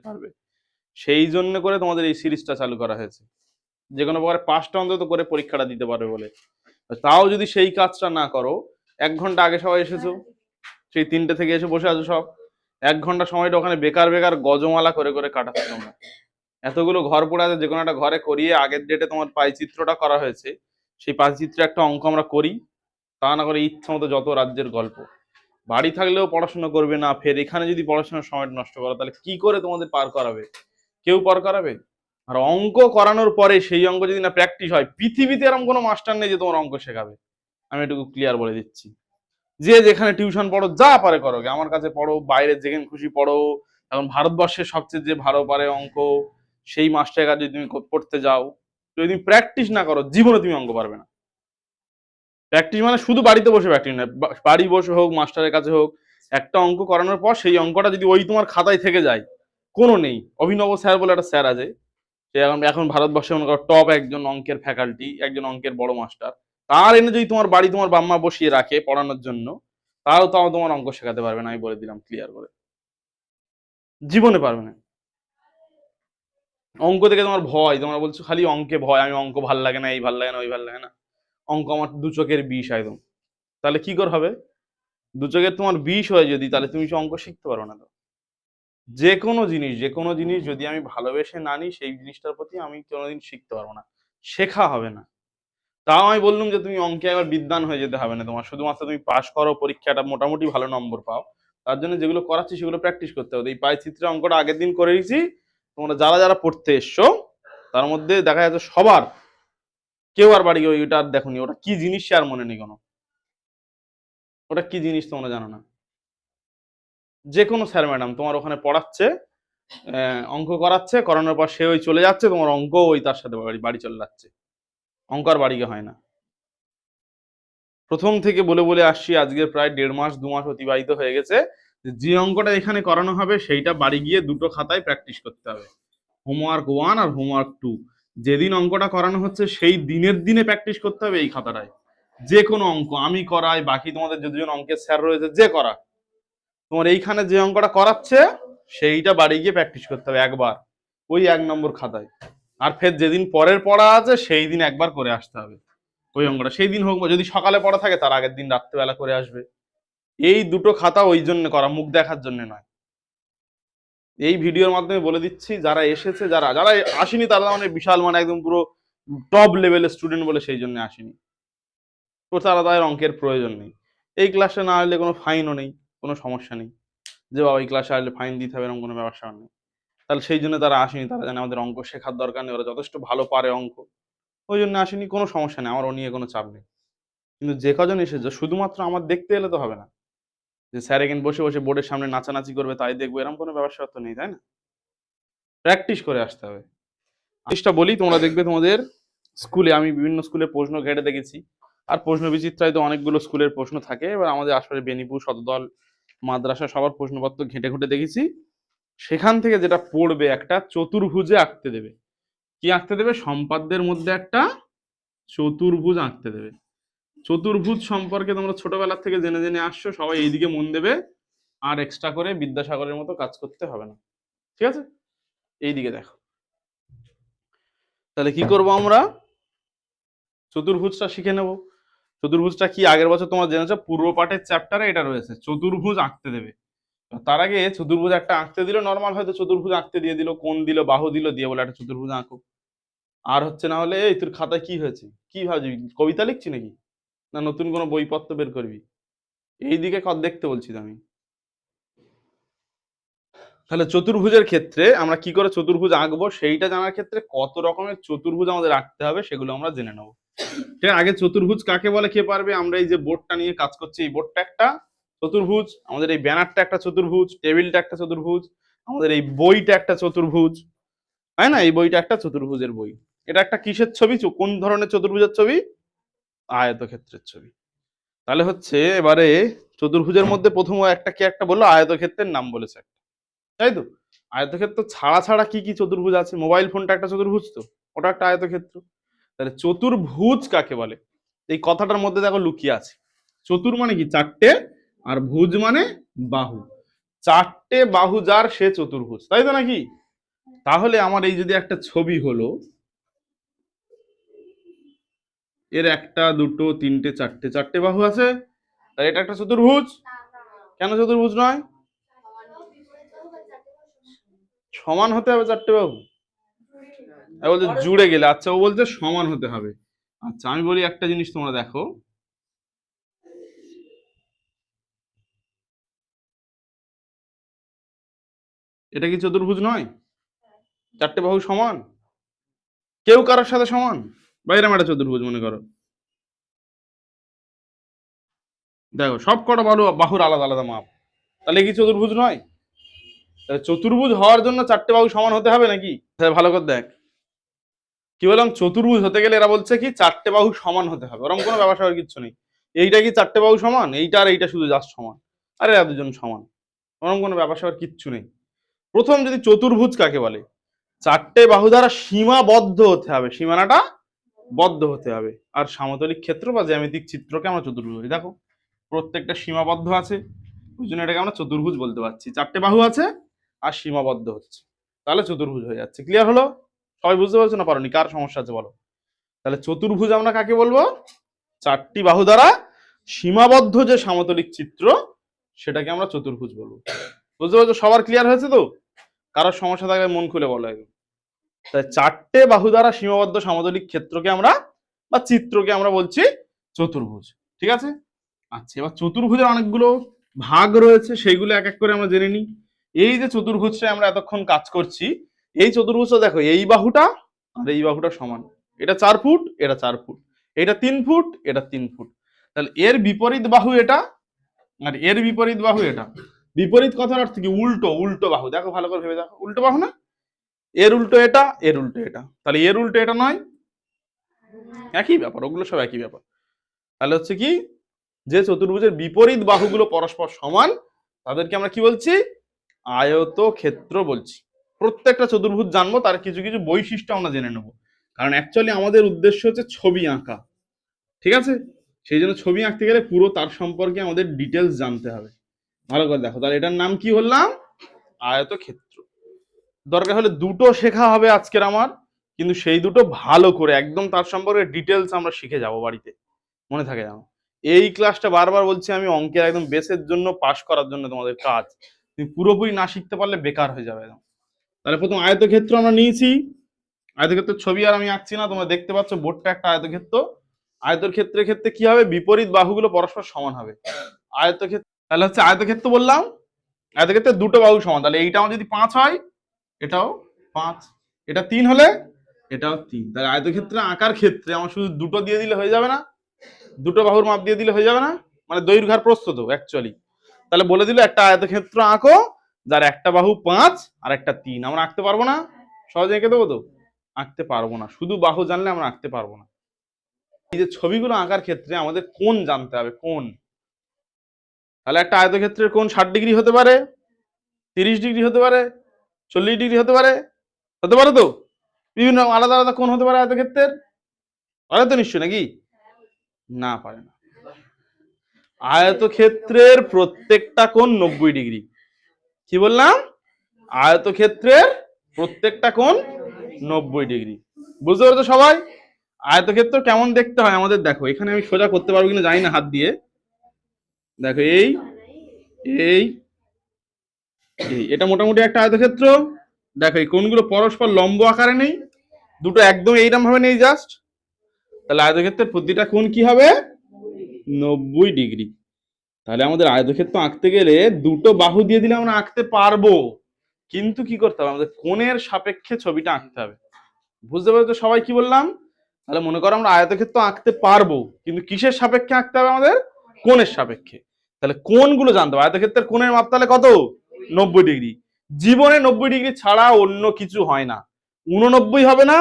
পারবে। সেই জন্য করে তোমাদের এই সিরিজটা চালু করা হয়েছে, যে কোনো প্রকার পাঁচটা অন্তত করে পরীক্ষাটা দিতে পারবে বলে। তাও যদি সেই কাজটা না করো, 1 ঘন্টা আগে সবাই এসেছো, সেই 3টে থেকে এসে বসে আছো সব, 1 ঘন্টা সময়টা ওখানে বেকার বেকার গজমালা করে করে কাটাচ্ছ তোমরা। এতগুলো ঘর পড়ে আছে, যে কোনো একটা ঘরে করিয়ে আগের ডেটে তোমার পাইচিত্রটা করা হয়েছে, সেই পাইচিত্রে একটা অঙ্ক আমরা করি, তা না করে ইচ্ছা মতো যত রাজ্যের গল্প। বাড়ি থাকলেও পড়াশোনা করবে না, ফের এখানে যদি পড়াশোনার সময় নষ্ট করো তাহলে কি করে তোমাদের পার করাবে? কেউ পার করাবে? আর অঙ্ক করানোর পরে সেই অঙ্ক যদি না প্র্যাকটিস হয়, পৃথিবীতে এরকম কোনো মাস্টার নেই যে তোমার অঙ্ক শেখাবে। আমি এটুকু ক্লিয়ার বলে দিচ্ছি। যে যেখানে টিউশন পড়ো, যা পারে করো, আমার কাছে পড়ো, বাইরে যেখানে খুশি পড়ো, এখন ভারতবর্ষের সবচেয়ে যে ভালো পারে অঙ্ক সেই মাস্টারের কাছে যদি তুমি পড়তে যাও, যদি প্র্যাকটিস না করো জীবনে তুমি অঙ্ক পারবে না। প্র্যাকটিস মানে শুধু বাড়িতে বসে প্র্যাকটিস না, বাড়ি বসে হোক, মাস্টারের কাছে হোক, একটা অঙ্ক করানোর পর সেই অঙ্কটা যদি ওই তোমার খাতায় থেকে যায়, কোনো নেই, অভিনব স্যার বলে একটা স্যার আছে, সে এখন এখন ভারতবর্ষে মনে করো টপ একজন অঙ্কের ফ্যাকাল্টি, একজন অঙ্কের বড় মাস্টার, তার এনে যদি তোমার বাড়ি তোমার বাম্মা বসিয়ে রাখে পড়ানোর জন্য, তাও তোমার অঙ্ক শেখাতে পারবে না, আমি বলে দিলাম ক্লিয়ার করে, জীবনে পারবে না। অঙ্ক থেকে তোমার ভয়, তোমরা বলছো খালি অঙ্কে ভয়, আমি অঙ্ক ভাল লাগে না, এই ভাল লাগে না, ওই ভাল লাগে না, অঙ্ক আমার দু চোখের বিষ একদম। তাহলে কি করে হবে? দু চোখের তোমার বিষ হয় যদি, তাহলে তুমি অঙ্ক শিখতে পারো না। তো যে কোনো জিনিস যদি আমি ভালোবেসে না নিই, সেই জিনিসটার প্রতি আমি কোনোদিন শিখতে পারবো না, শেখা হবে না। তাও আমি বললাম যে তুমি অঙ্কে একবার বিদ্বান হয়ে যেতে হবে না, তোমার শুধুমাত্র তুমি পাশ করো, পরীক্ষাটা মোটামুটি ভালো নম্বর পাও, তার জন্য যেগুলো করাচ্ছি সেগুলো প্র্যাকটিস করতে হবে। এই পাই চিত্রের অঙ্কটা আগের দিন করে দিয়েছি, তোমরা যারা যারা পড়তে এসছো তার মধ্যে দেখা যাচ্ছে সবার কেউ আর বাড়ি গিয়ে ওইটা আর দেখোনি, ওটা কি জিনিস সে আর মনে নেই কোনো, ওটা কি জিনিস তোমরা জানো না। যে কোনো স্যার ম্যাডাম তোমার ওখানে পড়াচ্ছে, অঙ্ক করাচ্ছে, করানোর পর সে ওই চলে যাচ্ছে, তোমার অঙ্ক ওই তার সাথে বাড়ি বাড়ি চলে যাচ্ছে, অঙ্ক আর বাড়ি গিয়ে হয় না। প্রথম থেকে বলে বলে আসছি, আজকে প্রায় 1.5 মাস 2 মাস অতিবাহিত হয়ে গেছে, যে অঙ্কটা এখানে করানো হবে সেইটা বাড়ি গিয়ে দুটো খাতায় প্র্যাকটিস করতে হবে, হোমওয়ার্ক 1 আর হোমওয়ার্ক 2। যেদিন অঙ্কটা করানো হচ্ছে সেই দিনের দিনে প্র্যাকটিস করতে হবে এই খাতাটায়। যে কোনো অঙ্ক আমি করাই, বাকি তোমাদের যতজন অঙ্কের স্যার রয়েছে যে করা, তোমার এইখানে যে অঙ্কটা করাচ্ছে সেইটা বাড়ি গিয়ে প্র্যাকটিস করতে হবে একবার, ওই 1 নম্বর খাতায়। আর ফের যেদিন পরের পড়া আছে সেই দিন একবার করে আসতে হবে ওই অঙ্কটা, সেই দিন হোক, যদি সকালে পড়া থাকে তার আগের দিন রাত্রেবেলা করে আসবে। এই দুটো খাতা ওই জন্য করা, মুখ দেখার জন্য নয়। এই ভিডিওর মাধ্যমে বলে দিচ্ছি, যারা এসেছে, যারা যারা আসেনি তারা মানে বিশাল মানে একদম পুরো টপ লেভেলের স্টুডেন্ট বলে সেই জন্য আসেনি, তো তারা তাদের অঙ্কের প্রয়োজন নেই। এই ক্লাসে না আসলে কোনো ফাইনও নেই, কোনো সমস্যা নেই যে বাবা এই ক্লাসে আসলে ফাইন দিতে হবে, এরকম কোনো ব্যবসা নেই। তাহলে সেই জন্য তারা আসেনি, তারা জানে আমাদের অঙ্ক শেখার দরকার নেই, ওরা যথেষ্ট ভালো পারে অঙ্ক, ওই জন্য আসেনি, কোনো সমস্যা নেই, আমার ও নিয়ে কোনো চাপ নেই। কিন্তু যে কজন এসেছে শুধুমাত্র আমার দেখতে এলে তো হবে না, যে স্যার এখানে বসে বসে বোর্ডের সামনে নাচানাচি করবে তাই দেখবো, এরকম কোনো ব্যবসা তো নেই, তাই না? প্র্যাকটিস করে আসতে হবে। জিনিসটা বলি, তোমরা দেখবে তোমাদের স্কুলে, আমি বিভিন্ন স্কুলে প্রশ্ন ঘেটে দেখেছি, আর প্রশ্ন বিচিত্রায় তো অনেকগুলো স্কুলের প্রশ্ন থাকে, এবার আমাদের আশপাশে বেনিপুর, শতদল, মাদ্রাসা সবার প্রশ্নপত্র ঘেটে ঘুটে দেখেছি, সেখান থেকে যেটা পড়বে একটা চতুর্ভুজে আঁকতে দেবে। কি আঁকতে দেবে? সম্পাদ্যের মধ্যে একটা চতুর্ভুজ আঁকতে দেবে। চতুর্ভুজ সম্পর্কে তোমরা ছোটবেলা থেকে জেনে জেনে আসছো, সবাই এইদিকে মন দেবে, আর এক্সট্রা করে বিদ্যাসাগরের মতো কাজ করতে হবে না, ঠিক আছে? এইদিকে দেখো, তাহলে কি করব আমরা? চতুর্ভুজটা শিখে নেব। চতুর্ভুজটা কি আগের বছর তোমরা জেনেছো, পূর্ব পাঠের চ্যাপ্টারে এটা রয়েছে, চতুর্ভুজ আঁকতে দেবে। তার আগে চতুর্ভুজ একটা আঁকতে দিল, নর্মাল হয়তো চতুর্ভুজ আঁকতে দিয়ে দিল, কোণ দিল, বাহু দিল, দিয়ে বলে একটা চতুর্ভুজ আঁকো। আর হচ্ছে না হলে, এই তোর খাতায় কি হয়েছে, কি ভাবছি কবিতা লিখছি নাকি, না নতুন কোনো বইপত্র বের করবি, এইদিকে দেখতে বলছি আমি। তাহলে চতুর্ভুজের ক্ষেত্রে আমরা কি করে চতুর্ভুজ আঁকবো সেইটা জানার ক্ষেত্রে কত রকমের চতুর্ভুজ আমাদের আঁকতে হবে সেগুলো আমরা জেনে নেবো। ঠিক আছে, আগে চতুর্ভুজ কাকে বলে কে পারবে? আমরা এই যে বোর্ডটা নিয়ে কাজ করছি, এই বোর্ডটা একটা চতুর্ভুজ, আমাদের এই ব্যানারটা একটা চতুর্ভুজ, টেবিলটা একটা চতুর্ভুজ, আমাদের এই বইটা একটা চতুর্ভুজ, তাই না? এই বইটা একটা চতুর্ভুজের বই। এটা একটা কিসের ছবি? কোন ধরনের চতুর্ভুজের ছবি? আয়তক্ষেত্রের ছবি। তাহলে হচ্ছে এবারে চতুর্ভুজের মধ্যে প্রথম একটা কি একটা বললো, আয়তক্ষেত্রের নাম বলেছে একটা, তাই তো? আয়তক্ষেত্র ছাড়া ছাড়া কি কি চতুর্ভুজ আছে? মোবাইল ফোনটা একটা চতুর্ভুজ, তো ওটা একটা আয়তক্ষেত্র। তাহলে চতুর্ভুজ কাকে বলে? এই কথাটার মধ্যে দেখো লুকিয়ে আছে। চতুর মানে কি? চারটে, আর ভুজ মানে বাহু। চারটে বাহু যার সে চতুর্ভুজ, তাই তো নাকি? তাহলে আমার এই যদি একটা ছবি হলো, এর একটা দুটো তিনটে চারটে, চারটে বাহু আছে, তাই এটা একটা চতুর্ভুজ। কেন চতুর্ভুজ নয়? সমান হতে হবে চারটে বাহু। বলছে জুড়ে গেলে, আচ্ছা ও বলছে সমান হতে হবে। আচ্ছা আমি বলি একটা জিনিস, তোমরা দেখো, এটা কি চতুর্ভুজ নয়? চারটে বাহু সমান, কেউ কারোর সাথে সমান, বাইরে একটা চতুর্ভুজ মনে করো। দেখো সব কটা বাহুর আলাদা আলাদা মাপ, তাহলে কি চতুর্ভুজ নয়? তাহলে চতুর্ভুজ হওয়ার জন্য চারটে বাহু সমান হতে হবে নাকি? ভালো করে দেখ, কি বললাম, চতুর্ভুজ হতে গেলে এরা বলছে কি চারটে বাহু সমান হতে হবে, ওরকম কোনো ব্যবসা কিচ্ছু নেই। এইটা কি চারটে বাহু সমান, এইটা আর এইটা শুধু জাস্ট সমান, আরে এরা দুজন সমান, ওরকম কোনো ব্যবসা কিচ্ছু নেই। প্রথম যদি চতুর্ভুজ কাকে বলে, চারটে বাহু দ্বারা সীমাবদ্ধ হতে হবে, সীমানাটা বদ্ধ হতে হবে। আর সমতলিক ক্ষেত্র বা জ্যামিতিক চিত্রকে আমরা চতুর্ভুজ বলি। দেখো প্রত্যেকটা সীমাবদ্ধ আছে, ওই জন্য এটাকে আমরা চতুর্ভুজ বলতে পারছি। চারটে বাহু আছে আর সীমাবদ্ধ হচ্ছে, তাহলে চতুর্ভুজ হয়ে যাচ্ছে। ক্লিয়ার হলো? সবাই বুঝতে পারছো না পারোনি? কার সমস্যা আছে বলো? তাহলে চতুর্ভুজ আমরা কাকে বলবো? চারটি বাহু দ্বারা সীমাবদ্ধ যে সমতলিক চিত্র, সেটাকে আমরা চতুর্ভুজ বলবো। বুঝতে পারছো? সবার ক্লিয়ার হয়েছে তো? কারোর সমস্যা থাকলে মন খুলে বলো একদম। তাই চারটে বাহু দ্বারা সীমাবদ্ধ সমতলিক ক্ষেত্রকে আমরা বা চিত্রকে আমরা বলছি চতুর্ভুজ। ঠিক আছে? আচ্ছা এবার চতুর্ভুজের অনেকগুলো ভাগ রয়েছে, সেইগুলো এক এক করে আমরা জেনে নিই। এই যে চতুর্ভুজটা আমরা এতক্ষণ কাজ করছি, এই চতুর্ভুজটা দেখো, এই বাহুটা আর এই বাহুটা সমান, এটা 4 ফুট, এটা 4 ফুট, এটা 3 ফুট, এটা 3 ফুট। তাহলে এর বিপরীত বাহু এটা, আর এর বিপরীত বাহু এটা। বিপরীত কথার অর্থ কি? উল্টো, উল্টো বাহু। দেখো ভালো করে ভেবে দেখো, উল্টো বাহু না? এর উল্টো এটা, এর উল্টো এটা, তাহলে এর উল্টো এটা নয়? একই ব্যাপার, ওগুলো সব একই ব্যাপার। তাহলে হচ্ছে কি, যে চতুর্ভুজের বিপরীত বাহুগুলো পরস্পর সমান, তাদেরকে আমরা কি বলছি? আয়তক্ষেত্র বলছি। প্রত্যেকটা চতুর্ভুজ জানবো, তার কিছু কিছু বৈশিষ্ট্য আমরা জেনে নেবো, কারণ অ্যাকচুয়ালি আমাদের উদ্দেশ্য হচ্ছে ছবি আঁকা। ঠিক আছে? সেই জন্য ছবি আঁকতে গেলে পুরো তার সম্পর্কে আমাদের ডিটেলস জানতে হবে। ভালো করে দেখো, তাহলে এটার নাম কি বললাম? আয়তক্ষেত্র। দরকার হলে দুটো শেখা হবে আজকের আমার, কিন্তু সেই দুটো ভালো করে একদম তার সম্পর্কে ডিটেলস আমরা শিখে যাব বাড়িতে, মনে থাকে যেন। এই ক্লাসটা বারবার বলছি আমি, অঙ্কের একদম বেসের জন্য, পাস করার জন্য তোমাদের কাজ। তুমি পুরোপুরি না শিখতে পারলে বেকার হয়ে যাবে একদম। তাহলে প্রথম আয়তক্ষেত্র আমরা নিয়েছি। আয়তক্ষেত্রের ছবি আর আমি আঁকছি না, তোমরা দেখতে পাচ্ছ বোর্ডটা একটা আয়তক্ষেত্র। আয়তক্ষেত্রের ক্ষেত্রে কি হবে? বিপরীত বাহুগুলো পরস্পর সমান হবে। আয়তক্ষেত্র তাহলে হচ্ছে আয়তক্ষেত্র বললাম, আয়তক্ষেত্রের দুটো বাহু সমান, তাহলে এইটা আমার যদি 5 হয়, এটাও 5, এটা 3 হলে এটাও 3। তাহলে আয়তক্ষেত্রে আঁকার ক্ষেত্রে আমার শুধু দুটো দিয়ে দিলে হয়ে যাবে না? দুটো বাহুর মাপ দিয়ে দিলে হয়ে যাবে না? মানে দৈর্ঘ্য আর প্রস্থ তো অ্যাকচুয়ালি। তাহলে বলে দিল একটা আয়তক্ষেত্র আঁকো যার একটা বাহু 5 আর একটা 3। আমরা আঁকতে পারবো না? সহজে এঁকে দেবো তো? আঁকতে পারবো না, শুধু বাহু জানলে আমরা আঁকতে পারবো না। এই যে ছবিগুলো আঁকার ক্ষেত্রে আমাদের কোণ জানতে হবে, কোণ। তাহলে একটা আয়তক্ষেত্রের কোণ 60 ডিগ্রি হতে পারে, 30 ডিগ্রি হতে পারে, 40 ডিগ্রি হতে পারে, হতে পারে তো? বিভিন্ন আলাদা আলাদা কোণ হতে পারে আয়তক্ষেত্রের, পারে তো নিশ্চয় নাকি? না, পারে না। আয়তক্ষেত্রের প্রত্যেকটা কোণ 90 ডিগ্রি। কি বললাম? আয়তক্ষেত্রের প্রত্যেকটা কোণ 90 ডিগ্রি। বুঝতে পারছো সবাই? আয়তক্ষেত্র কেমন দেখতে হয় আমাদের, দেখো এখানে আমি সোজা করতে পারবো কিনা জানি না হাত দিয়ে। দেখো এই এই এটা মোটামুটি একটা আয়তক্ষেত্র। দেখো এই কোণগুলো পরস্পর লম্ব আকারে নেই, দুটো একদম এইরকম ভাবে নেই জাস্ট। তাহলে আয়তক্ষেত্রের প্রতিটা কোণ কি হবে? 90 ডিগ্রি। তাহলে আমাদের আয়তক্ষেত্র আঁকতে গেলে দুটো বাহু দিয়ে দিলে আমরা আঁকতে পারবো, কিন্তু কি করতে হবে? আমাদের কোণের সাপেক্ষে ছবিটা আঁকতে হবে। বুঝতে পারছো সবাই কি বললাম? তাহলে মনে করো আমরা আয়তক্ষেত্র আঁকতে পারবো, কিন্তু কিসের সাপেক্ষে আঁকতে হবে? আমাদের কোণের সাপেক্ষে। তাহলে কোণগুলো জানতে হবে। আয়তক্ষেত্রের কোণের মাপ তাহলে কত? 90 ডিগ্রি। জীবনে 90 ডিগ্রি ছাড়া অন্য কিছু হয় না। 89 হবে না,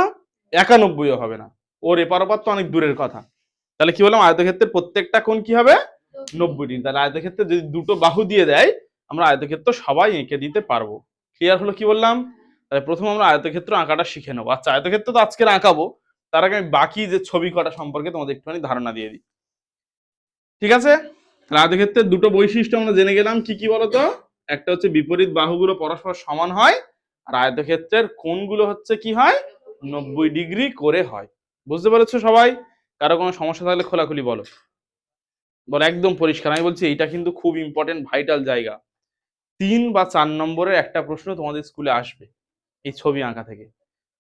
91ও হবে না, ওর এপার ওপার তো অনেক দূরের কথা। তাহলে কি বললাম? আয়তক্ষেত্রের প্রত্যেকটা কোণ কি হবে? 90 ডিগ্রি। তাহলে আয়তক্ষেত্রে যদি দুটো বাহু দিয়ে দেয়, আমরা আয়তক্ষেত্র সবাই এঁকে দিতে পারবো। ক্লিয়ার হলো কি বললাম? তাহলে প্রথম আমরা আয়তক্ষেত্র আঁকাটা শিখে নেবো। আচ্ছা আয়তক্ষেত্র তো আজকে আঁকাবো, তার আগে আমি বাকি যে ছবি কটা সম্পর্কে তোমাদের একটুখানি ধারণা দিয়ে দিই। ঠিক আছে? তাহলে আয়তক্ষেত্রের দুটো বৈশিষ্ট্য আমরা জেনে গেলাম, কি কি বলতো? একটা হচ্ছে বিপরীত বাহুগুলো পরস্পর সমান হয়, আর আয়তক্ষেত্রের কোণগুলো হচ্ছে কি হয় 90 ডিগ্রি করে হয়। বুঝতে পেরেছো সবাই? কারো কোনো সমস্যা থাকলে খোলাখুলি বলো, বলো একদম পরিষ্কার। আমি বলছি এইটা কিন্তু খুব ইম্পর্টেন্ট, ভাইটাল জায়গা। 3 বা 4 নম্বরের একটা প্রশ্ন তোমাদের স্কুলে আসবে এই ছবি আঁকা থেকে।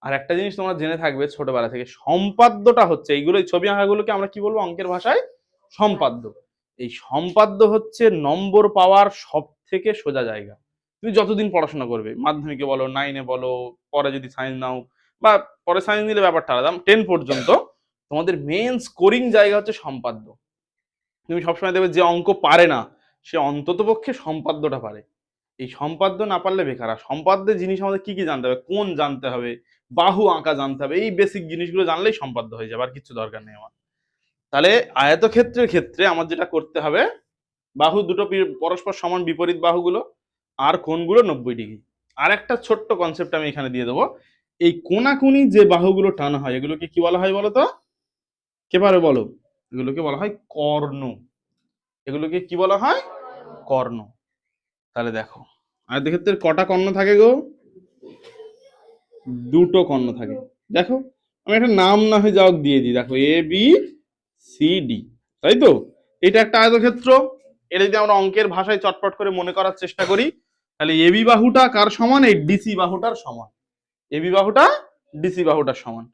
আর একটা জিনিস তোমরা জেনে থাকবে ছোটবেলা থেকে, সম্পাদ্যটা হচ্ছে এইগুলো, এই ছবি আঁকাগুলোকে আমরা কি বলবো অঙ্কের ভাষায়? সম্পাদ্য। এই সম্পাদ্য হচ্ছে নম্বর পাওয়ার সব থেকে সোজা জায়গা। তুমি যতদিন পড়াশোনা করবে, মাধ্যমিকে বলো, 9-এ বলো, পরে যদি সায়েন্স নাও, বা পরে সায়েন্স নিলে ব্যাপারটা আলাদা, 10 পর্যন্ত তোমাদের মেন স্কোরিং জায়গা হচ্ছে সম্পাদ্য। তুমি সবসময় দেখবে যে অঙ্ক পারে না সে অন্তত পক্ষে সম্পাদ্যটা পারে। এই সম্পাদ্য না পারলে বেকার। আর সম্পাদ্যের জিনিস আমাদের কি কি জানতে হবে? কোণ জানতে হবে, বাহু আঁকা জানতে হবে, এই বেসিক জিনিসগুলো জানলেই সম্পাদ্য হয়ে যাবে, আর কিছু দরকার নেই আমার। তাহলে আয়তক্ষেত্রের ক্ষেত্রে আমার যেটা করতে হবে, বাহু দুটো পরস্পর সমান বিপরীত বাহুগুলো, আর কোণগুলো 90 ডিগ্রি। আর একটা ছোট্ট কনসেপ্ট আমি এখানে দিয়ে দেবো, এই কোনাকুনি যে বাহুগুলো টানা হয় এগুলোকে কি বলা হয় বলো তো? কে পারে বলো? এগুলোকে বলা হয় কর্ণ। এগুলোকে কি বলা হয়? কর্ণ। তাহলে দেখো আয়তক্ষেত্রের কটা কর্ণ থাকে গো? দুটো কর্ণ থাকে। দেখো আমি একটা নাম না হয়ে যাও দিয়ে দিই, দেখো ABCD, তাই তো? এটা একটা আয়তক্ষেত্র। এটা যদি আমরা অঙ্কের ভাষায় চটপট করে মনে করার চেষ্টা করি, তাহলে এবি বাহুটা কার সমান? এই ডিসি বাহুটার সমান। এবি বাহুটা ডিসি বাহুটার সমান,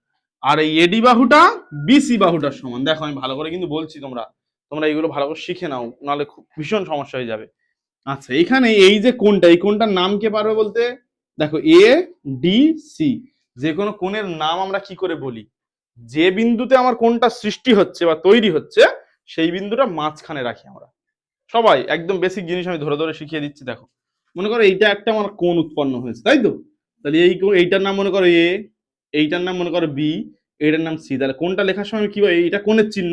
আর এই এডি বাহুটা বিসি বাহুটার সমান। দেখো আমি ভালো করে কিন্তু বলছি, তোমরা তোমরা এইগুলো ভালো করে শিখে নাও, নাহলে খুব ভীষণ সমস্যা হয়ে যাবে। আচ্ছা, এখানে এই যে কোণটা, এই কোণটার নাম কে পারবে বলতে? দেখো ADC, যে কোনো কোণের নাম আমরা কি করে বলি? যে বিন্দুতে আমার কোণটা সৃষ্টি হচ্ছে বা তৈরি হচ্ছে সেই বিন্দুটা মাঝখানে রাখি আমরা সবাই। একদম বেসিক জিনিস আমি ধরে ধরে শিখিয়ে দিচ্ছি। দেখো মনে করো এইটা একটা আমার কোণ উৎপন্ন হয়েছে, তাই তো? তাহলে এইটার নাম মনে করো A, এইটার নাম মনে করো B, এইটার নাম C। তাহলে কোণটা লেখার সময় কি হয়? এইটা কোণের চিহ্ন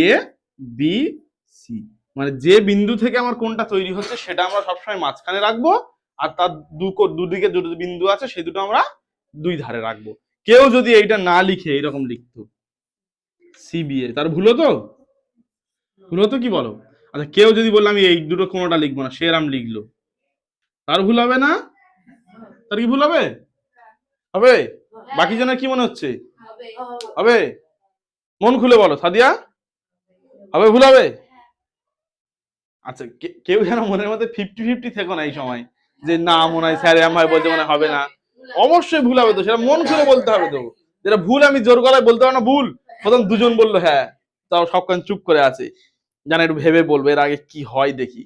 ABC, মানে যে বিন্দু থেকে আমার কোণটা তৈরি হচ্ছে সেটা আমরা সবসময় মাঝখানে রাখবো, আর তার দুদিকে দুটো বিন্দু আছে সেই দুটো আমরা দুই ধারে রাখবো। কেউ যদি এইটা না লিখে এরকম লিখতো CBA, তার ভুল হতো? ভুল হতো কি বলো? আচ্ছা, কেউ যদি বললো আমি এই দুটো কোনোটা লিখবো না, সেরাম লিখলো, তার ভুল হবে না? তার কি ভুল হবে? হবে? বাকি জনের কি মনে হচ্ছে? হবে? মন খুলে বলো সাদিয়া, হবে ভুল হবে? আচ্ছা, কেউ যেন মনের মধ্যে 50-50 থেকো না এই সময়, যে না মনে হয় স্যার আমার বলতে মনে হবে না। অবশ্যই ভুল হবে তো, সেটা মন খুলে বলতে হবে তো। যেটা ভুল আমি জোর গলায় বলতে পারবো না ভুল, প্রথম দুজন বললো হ্যাঁ, তাও সবখান চুপ করে আছে, জানা একটু ভেবে বলবে এর আগে কি হয় দেখি।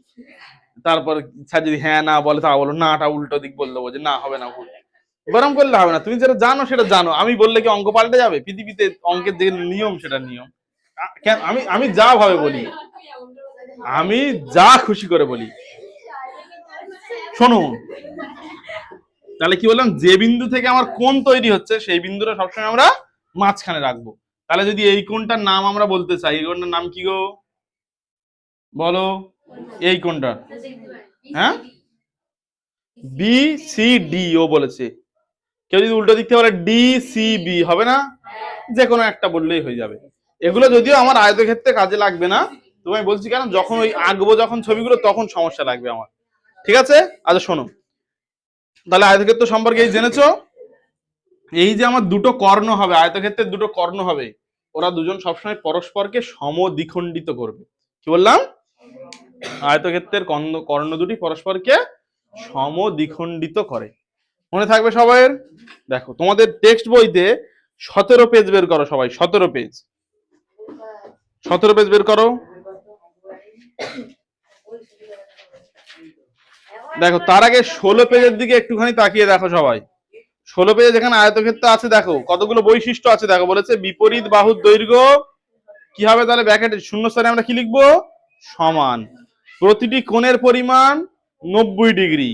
তারপর স্যার যদি হ্যাঁ না বলে তা বলো নাটা উল্টো দিক বলে দেবো যে না হবে না, ভুল। গরম করলে হবে না, তুমি যেটা জানো সেটা জানো। আমি বললে কি অঙ্ক পাল্টে যাবে? পৃথিবীতে অঙ্কের যে নিয়ম সেটা নিয়ম। কেন আমি আমি যা ভাবে বলি, আমি যা খুশি করে বলি। শোনো, তাহলে কি বললাম, যে বিন্দু থেকে আমার কোণ তৈরি হচ্ছে সেই বিন্দুটা সবসময় আমরা মাঝখানে রাখবো। তাহলে যদি এই কোণটার নাম আমরা বলতে চাই, এই কোণটার নাম কি গো বলো? এই কোণটা, হ্যাঁ, BCD ও বলেছে। কেউ যদি উল্টো দিক থেকে বলে DCB, হবে না? যে কোনো একটা বললেই হয়ে যাবে। এগুলো যদিও আমার আয়তক্ষেত্রে কাজে লাগবে না, তোমায় বলছি কেন, যখন ওই আঁকবো যখন ছবিগুলো তখন সমস্যা লাগবে আমার। ঠিক আছে? আচ্ছা শোনো, তাহলে আয়তক্ষেত্র সম্পর্কে এই জেনেছো। এই যে আমার দুটো কর্ণ হবে, আয়তক্ষেত্রের দুটো কর্ণ হবে, ওরা দুজন সবসময় পরস্পরকে সমদ্বিখণ্ডিত করবে। কি বললাম? আয়তক্ষেত্রের কর্ণ দুটি পরস্পরকে সমদ্বিখণ্ডিত করে। মনে থাকবে সবাইয়ের? দেখো তোমাদের টেক্সট বইতে 17 পেজ বের করো সবাই, 17 পেজ, 17 পেজ বের করো। দেখো তার আগে 16 পেজের দিকে একটুখানি তাকিয়ে দেখো সবাই। 16 পেজে যেখানে আয়তক্ষেত্র আছে দেখো কতগুলো বৈশিষ্ট্য আছে। দেখো বলেছে বিপরীত বাহুর দৈর্ঘ্য কি হবে, তাহলে ব্র্যাকেটে শূন্যস্থানে আমরা কি লিখবো? সমান। প্রতিটি কোণের পরিমাণ 90 ডিগ্রি।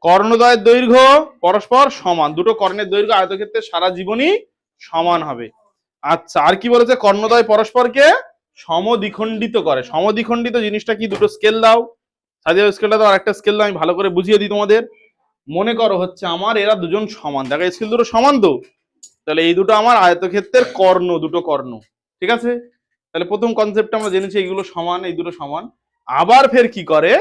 কর্ণদ্বয়ের দৈর্ঘ্য পরস্পর সমান। দুটো কর্ণের দৈর্ঘ্য আয়তক্ষেত্রে সারা জীবনই সমান হবে। আচ্ছা, আর কি বলেছে? কর্ণদ্বয় পরস্পরকে সমদ্বিখণ্ডিত করে। সমদ্বিখণ্ডিত জিনিসটা কি? দুটো স্কেল দাও, সাজিয়ে স্কেলটা দাও, আরেকটা স্কেল দাও, আমি ভালো করে বুঝিয়ে দিই তোমাদের। মনে করো হচ্ছে আমার এরা দুজন সমান, দেখো স্কেল দুটো সমান তো, তাহলে এই দুটো আমার আয়তক্ষেত্রের কর্ণ, দুটো কর্ণ। ঠিক আছে? তাহলে প্রথম কনসেপ্ট আমরা জেনেছি এইগুলো সমান, এই দুটো সমান। আবার ফের কি করে,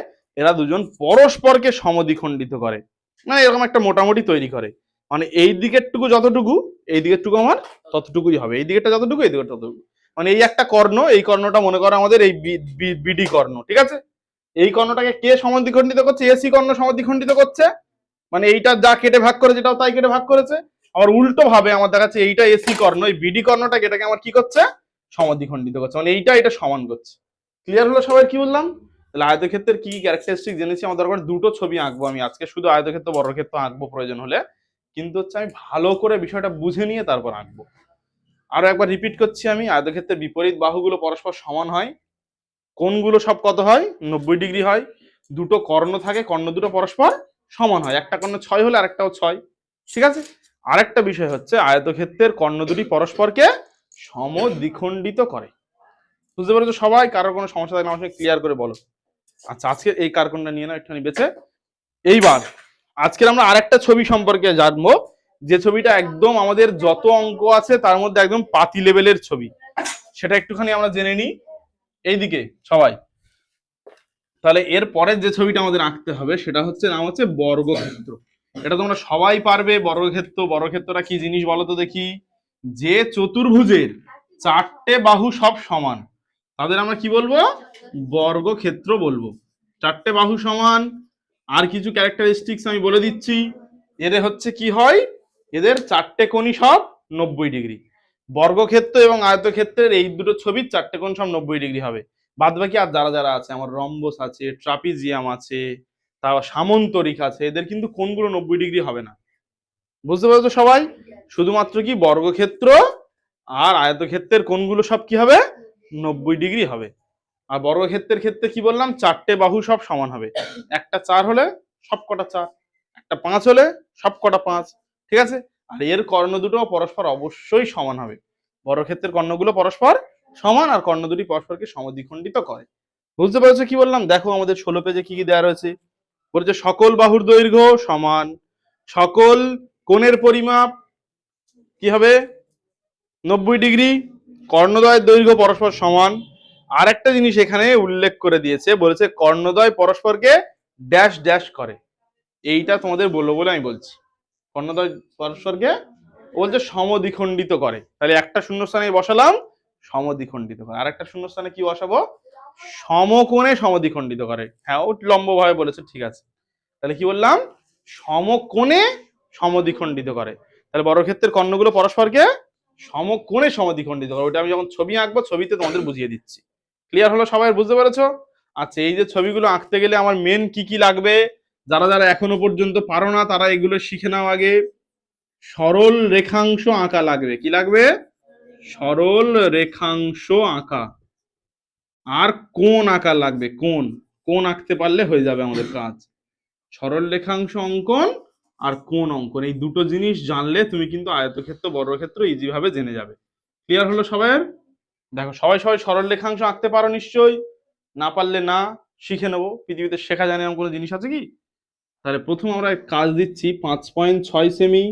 এরা দুজন পরস্পরকে সমদ্বিখণ্ডিত করে, মানে এরকম একটা মোটামুটি তৈরি করে, মানে এই দিকেরটুকু যতটুকু এই দিকেরটুকু আমার ততটুকুই হবে, এই দিকেরটা যতটুকু এই দিকেরটা ততটুকু, মানে এই একটা কর্ণ, এই কর্ণটা মনে করো আমাদের এই বিডি কর্ণ, ঠিক আছে। এই কর্ণটাকে কে সমদ্বিখণ্ডিত করছে? এসি কর্ণ সমদ্বিখণ্ডিত করছে, মানে এইটা যা কেটে ভাগ করেছে এটাও তাই কেটে ভাগ করেছে। আবার উল্টো ভাবে আমার দেখাচ্ছে এইটা এসি কর্ণ, এই বিডি কর্ণটাকে এটাকে আমার কি করছে? সমদ্বিখণ্ডিত করছে, মানে এইটা এটা সমান করছে। ক্লিয়ার হলো সবাই কি বললাম? তাহলে আয়তক্ষেত্রের কি ক্যারেক্টারিস্টিক জেনেছি, আমার দরকার দুটো ছবি আঁকবো আমি আজকে, শুধু আয়তক্ষেত্র বর্গক্ষেত্র আঁকবো প্রয়োজন হলে, কিন্তু হচ্ছে আমি ভালো করে বিষয়টা বুঝে নিয়ে তারপর আঁকবো। আরো একবার রিপিট করছি আমি, আয়তক্ষেত্রের বিপরীত বাহুগুলো পরস্পর সমান হয়, কোণগুলো সব কত হয়? 90 ডিগ্রি হয়, দুটো কর্ণ থাকে, কর্ণ দুটো পরস্পর সমান হয়, একটা কর্ণ 6 হলে আরেকটাও 6, ঠিক আছে। আরেকটা বিষয় হচ্ছে আয়তক্ষেত্রের কর্ণ দুটি পরস্পরকে সমদ্বিখণ্ডিত করে। বুঝতে পেরেছো সবাই? কারোর কোনো সমস্যা থাকলে আমার সঙ্গে ক্লিয়ার করে বলো। আচ্ছা, আজকে এই কার্কনটা নিয়ে নাও একটুখানি বেঁচে। এইবার আজকের আমরা আরেকটা ছবি সম্পর্কে জানবো, যে ছবিটা একদম আমাদের যত অঙ্ক আছে তার মধ্যে একদম পাতি লেভেলের ছবি, সেটা একটুখানি আমরা জেনে নিই। এইদিকে সবাই, তাহলে এর পরের যে ছবিটা আমাদের আঁকতে হবে সেটা হচ্ছে নাম হচ্ছে বর্গক্ষেত্র। এটা তোমরা সবাই পারবে। বর্গক্ষেত্র, বর্গক্ষেত্রটা কি জিনিস বলো তো দেখি? যে চতুর্ভুজের চারটে বাহু সব সমান তাদের আমরা কি বলবো? বর্গক্ষেত্র বলবো। চারটে বাহু সমান, আর কিছু ক্যারেক্টারিস্টিক্স আমি বলে দিচ্ছি। এদের হচ্ছে কি হয়, এদের চারটে কোণই সব 90 ডিগ্রি। বর্গক্ষেত্র এবং আয়তক্ষেত্রের এই দুটো ছবির চারটে কোণ সব 90 ডিগ্রি হবে। বাদ বাকি আর যারা যারা আছে, আমার রম্বস আছে, ট্রাপিজিয়াম আছে, তারপর সামন্তরিক আছে, এদের কিন্তু কোণগুলো 90 ডিগ্রি হবে না। বুঝতে পারছো সবাই? শুধুমাত্র কি বর্গক্ষেত্র আর আয়তক্ষেত্রের কোণগুলো সব কি হবে? 90 ডিগ্রি হবে। আর বর্গক্ষেত্রের ক্ষেত্রে কি বললাম? চারটে বাহু সব সমান হবে, একটা 4 হলে সব কটা 4, একটা 5 হলে সব কটা 5, ঠিক আছে। আর এর কর্ণ দুটো পরস্পর অবশ্যই সমান হবে। বর্গক্ষেত্রের কর্ণগুলো পরস্পর সমান, আর কর্ণ দুটি পরস্পরকে সমদ্বিখণ্ডিত করে। বুঝতে পেরেছো কি বললাম? দেখো আমাদের 16 পেজে কি কি দেওয়া রয়েছে। বলছে সকল বাহুর দৈর্ঘ্য সমান, সকল কোণের পরিমাপ কি হবে? 90 ডিগ্রি, কর্ণদ্বয়ের দৈর্ঘ্য পরস্পর সমান। আর একটা জিনিস এখানে উল্লেখ করে দিয়েছে, বলেছে কর্ণদ্বয় পরস্পরকে ড্যাশ ড্যাশ করে। এইটা তোমাদের বলবো বলে আমি বলছি। কর্ণদ্বয় পরস্পরকে বলছে সমদ্বিখণ্ডিত করে, তাহলে একটা শূন্যস্থানে বসালাম সমদ্বিখণ্ডিত করে, আর একটা শূন্যস্থানে কি বসাবো? সমকোণে সমদ্বিখণ্ডিত করে। হ্যাঁ, ও লম্বভাবে বলেছে, ঠিক আছে। তাহলে কি বললাম? সমকোণে সমদ্বিখণ্ডিত করে। তাহলে বর্গক্ষেত্রের কর্ণগুলো পরস্পরকে সমকোণে সমদ্বিখণ্ডিত করে। ওটা আমি যখন ছবি আঁকবো ছবিতে তোমাদের বুঝিয়ে দিচ্ছি। ক্লিয়ার হলো সবাই? বুঝতে পেরেছো? আচ্ছা, এই যে ছবিগুলো আঁকতে গেলে আমার মেন কি কি লাগবে, যারা যারা এখনো পর্যন্ত পারো না তারা এগুলো শিখে নাও আগে। সরল রেখাংশ আঁকা লাগবে। কি লাগবে? সরল রেখাংশ আঁকা। আর কোণ আঁকা লাগবে। কোণ, কোণ আঁকতে পারলে হয়ে যাবে আমাদের কাজ। সরল রেখাংশ অঙ্কন আর কোণ অঙ্কন, এই দুটো জিনিস জানলে তুমি কিন্তু আয়তক্ষেত্র বর্গক্ষেত্র ইজি ভাবে জেনে যাবে। ক্লিয়ার হলো সবাই? দেখো সবাই সবাই সরল রেখাংশ আঁকতে পারো নিশ্চয়ই? না পারলে না, শিখে নেবো। পৃথিবীতে শেখা জানে এমন কোনো জিনিস আছে কি? তাহলে প্রথম আমরা কাজ দিচ্ছি 5.6 সেমি,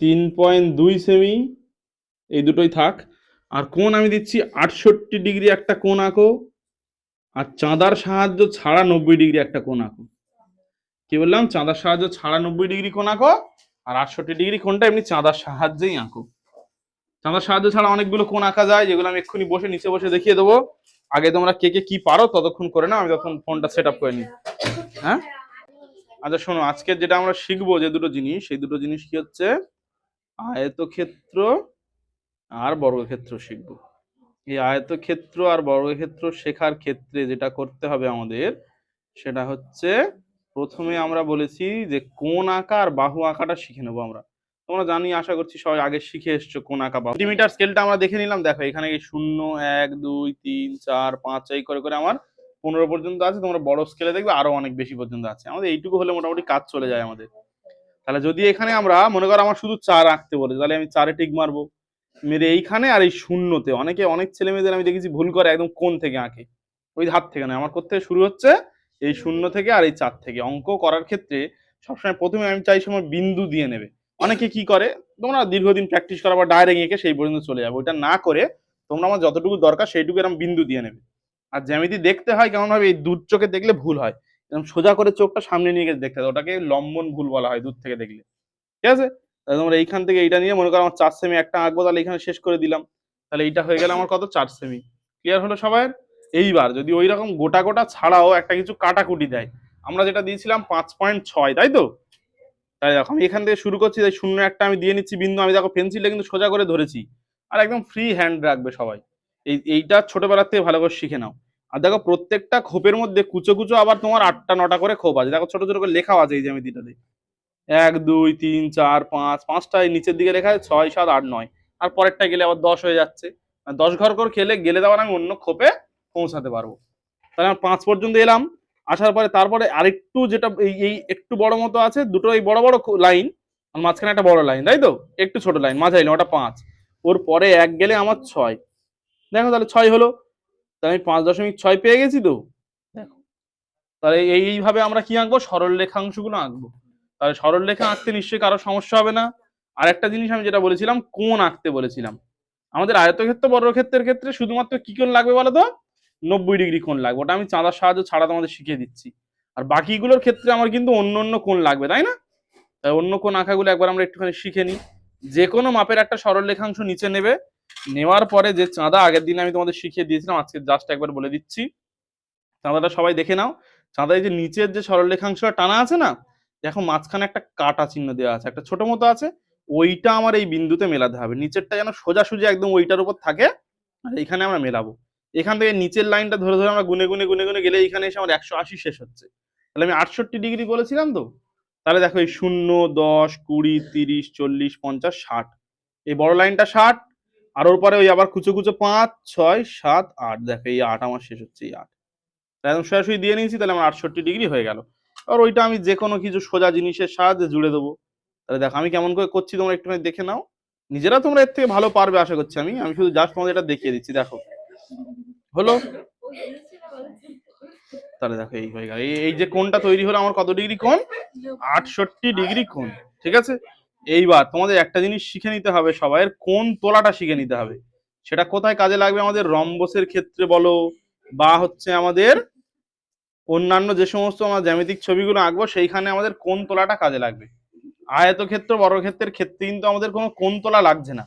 3.2 সেমি, এই দুটোই থাক। আর কোণ আমি দিচ্ছি 68 ডিগ্রি একটা কোণ আঁকো, আর চাঁদার সাহায্য ছাড়া 90 ডিগ্রি একটা কোণ আঁকো। কি বললাম? চাঁদার সাহায্য ছাড়া 90 ডিগ্রি কোণ আঁকো, আর 68 ডিগ্রি কোণটা এমনি চাঁদার সাহায্যেই আঁকো। চাঁদার সাহায্য ছাড়া অনেকগুলো কোণ আঁকা যায়, যেগুলো আমি এক্ষুনি বসে নিচে বসে দেখিয়ে দেবো। আগে তোমরা কে কে কি পারো ততক্ষণ করে না, আমি তখন ফোনটা সেট আপ করে নিই। হ্যাঁ, আচ্ছা শোনো, আজকে যেটা আমরা শিখবো যে দুটো জিনিস, সেই দুটো জিনিস কি হচ্ছে? আয়তক্ষেত্র আর বর্গক্ষেত্র শিখবো। এই আয়তক্ষেত্র আর বর্গক্ষেত্র শেখার ক্ষেত্রে যেটা করতে হবে আমাদের, সেটা হচ্ছে প্রথমে আমরা বলেছি যে কোণ আঁকা আর বাহু আঁকাটা শিখে নেবো আমরা। তোমরা জানি, আশা করছি সবাই আগে শিখে এসছো কোণ আঁকা বাহু। সেন্টিমিটার স্কেলটা আমরা দেখে নিলাম। দেখো এখানে 0, 1, 2, 3, 4, 5 এই করে করে আমার 15 পর্যন্ত আছে। তোমরা বড় স্কেলে দেখবে আরো অনেক বেশি পর্যন্ত আছে। আমাদের এইটুকু হলে মোটামুটি কাজ চলে যায় আমাদের। তাহলে যদি এখানে আমরা মনে করো আমার শুধু 4 আঁকতে বলে, তাহলে আমি 4-এ টিক মারবো, মেরে এইখানে আর এই শূন্যতে। অনেক ছেলে মেয়েদের আমি দেখেছি ভুল করে একদম কোণ থেকে আঁকে, ওই হাত থেকে নয়, আমার করতে শুরু হচ্ছে এই 0 থেকে আর এই 4 থেকে। অঙ্ক করার ক্ষেত্রে সবসময় প্রথমে আমি চাই সময় বিন্দু দিয়ে নেবে। অনেকে কি করে, তোমরা দীর্ঘদিন প্র্যাকটিস করা বা ডাইরেক্ট এঁকে সেই পর্যন্ত চলে যাবে, ওইটা না করে তোমরা আমার যতটুকু দরকার সেইটুকু এরকম বিন্দু দিয়ে নেবে। আর জ্যামিতি দেখতে হয় কেমন ভাবে, এই দূর চোখে দেখলে ভুল হয়, এরকম সোজা করে চোখটা সামনে নিয়ে গেছে দেখতে হয়, ওটাকে লম্বন ভুল বলা হয় দূর থেকে দেখলে। ঠিক আছে, তাহলে তোমরা এইখান থেকে এইটা নিয়ে মনে করো আমার 4 সেমি একটা আঁকবো, তাহলে এখানে শেষ করে দিলাম, তাহলে এইটা হয়ে গেল আমার কত 4 সেমি। ক্লিয়ার হলো সবাই? এইবার যদি ওই রকম গোটা গোটা ছাড়াও একটা কিছু কাটাকুটি দেয়, আমরা যেটা দিয়েছিলাম 5.6, তাই তো? তাই দেখো আমি এখান থেকে শুরু করছি, তাই শূন্য একটা আমি দিয়ে নিচ্ছি বিন্দু, আমি দেখো পেন্সিলটা কিন্তু সোজা করে ধরেছি, আর একদম ফ্রি হ্যান্ড রাখবে সবাই, এইটা ছোটবেলার থেকে ভালো করে শিখে নাও। আর দেখো প্রত্যেকটা খোপের মধ্যে কুচো কুচো আবার তোমার 8টা 9টা করে খোপ আছে, দেখো ছোট ছোট করে লেখাও আছে এই জ্যামিতিটাতে, 1 2 3 4 5, পাঁচটায় নিচের দিকে লেখা আছে 6 7 8 9, আর পরেরটা গেলে আবার 10 হয়ে যাচ্ছে, 10 ঘর করে খেলে গেলে দেওয়ার আমি অন্য খোপে পৌঁছাতে পারবো। তাহলে আমি 5 পর্যন্ত এলাম, আসার পরে তারপরে আরেকটু যেটা এই একটু বড় মতো আছে, দুটো এই বড় বড় লাইন, আর মাঝখানে একটা বড় লাইন, তাই তো? একটু ছোট লাইন মাঝারি লাইন, ওটা 5, ওর পরে 1 গেলে আমার 6, দেখো তাহলে 6 হলো, তাহলে আমি 5.6 পেয়ে গেছি তো। দেখো তাহলে এইভাবে আমরা কি আঁকবো, সরল রেখাংশগুলো আঁকবো। তাহলে সরল রেখা আঁকতে নিশ্চয়ই কারো সমস্যা হবে না। আর একটা জিনিস আমি যেটা বলেছিলাম, কোণ আঁকতে বলেছিলাম, আমাদের আয়তক্ষেত্র বর্গক্ষেত্রের ক্ষেত্রে শুধুমাত্র কি কোণ লাগবে বলো তো, 90 ডিগ্রি কোণ লাগবে, ওটা আমি চাঁদার সাহায্য ছাড়া তোমাদের শিখিয়ে দিচ্ছি। আর বাকিগুলোর ক্ষেত্রে আমার কিন্তু অন্য অন্য কোণ লাগবে, তাই না? তাই অন্য কোণ আঁকাগুলো একবার আমরা একটুখানি শিখে নিই। যে কোনো মাপের একটা সরল রেখাংশ নিচে নেবে, নেওয়ার পরে যে চাঁদা আগের দিন আমি তোমাদের শিখিয়ে দিয়েছিলাম, আজকে জাস্ট একবার বলে দিচ্ছি, চাঁদাটা সবাই দেখে নাও। চাঁদায় যে নিচের যে সরল রেখাংশটা টানা আছে না, দেখো মাঝখানে একটা কাটা চিহ্ন দেওয়া আছে, একটা ছোট মতো আছে, ওইটা আমার এই বিন্দুতে মেলাতে হবে, নিচেরটা যেন সোজাসুজি একদম ওইটার উপর থাকে, আর এইখানে আমরা মেলাবো। এখান থেকে নিচের লাইনটা ধরে ধরে আমরা গুনে গুনে গুনে গুনে গেলে এইখানে এসে আমার 180 শেষ হচ্ছে, তাহলে আমি 68 ডিগ্রি বলেছিলাম তো। তাহলে দেখো এই 0 10 20 30 40 50 60, এই বড় লাইনটা 60, আর ওর পরে ওই আবার কুচো কুচো 5 6 7 8, দেখো এই 8 আমার শেষ হচ্ছে, এই 8 একদম সরাসরি দিয়ে নিয়েছি, তাহলে আমার 68 ডিগ্রি হয়ে গেল। আর ওইটা আমি যে কোনো কিছু সোজা জিনিসের সাহায্যে জুড়ে দেবো। তাহলে দেখো আমি কেমন করে করছি, তোমরা একটুখানি দেখে নাও, নিজেরা তোমরা এর থেকে ভালো পারবে আশা করছি, আমি শুধু জাস্ট তোমাদের এটা দেখিয়ে দিচ্ছি। দেখো হলো, তাহলে দেখো এই হয়ে গেল, এই যে কোণটা তৈরি হলো আমার কত ডিগ্রি কোণ, 68 ডিগ্রি কোণ। ঠিক আছে, এইবার তোমাদের একটা জিনিস শিখে নিতে হবে, সবাইয়ের কোণ তোলাটা শিখে নিতে হবে। সেটা কোথায় কাজে লাগবে, আমাদের রম্বসের ক্ষেত্রে বলো, বা হচ্ছে আমাদের অন্যান্য যে সমস্ত আমরা জ্যামিতিক ছবিগুলো আঁকবো সেইখানে আমাদের কোণ তোলাটা কাজে লাগবে। আয়তক্ষেত্র বর্গক্ষেত্রের ক্ষেত্রে কিন্তু আমাদের কোনো কোণ তোলা লাগছে না।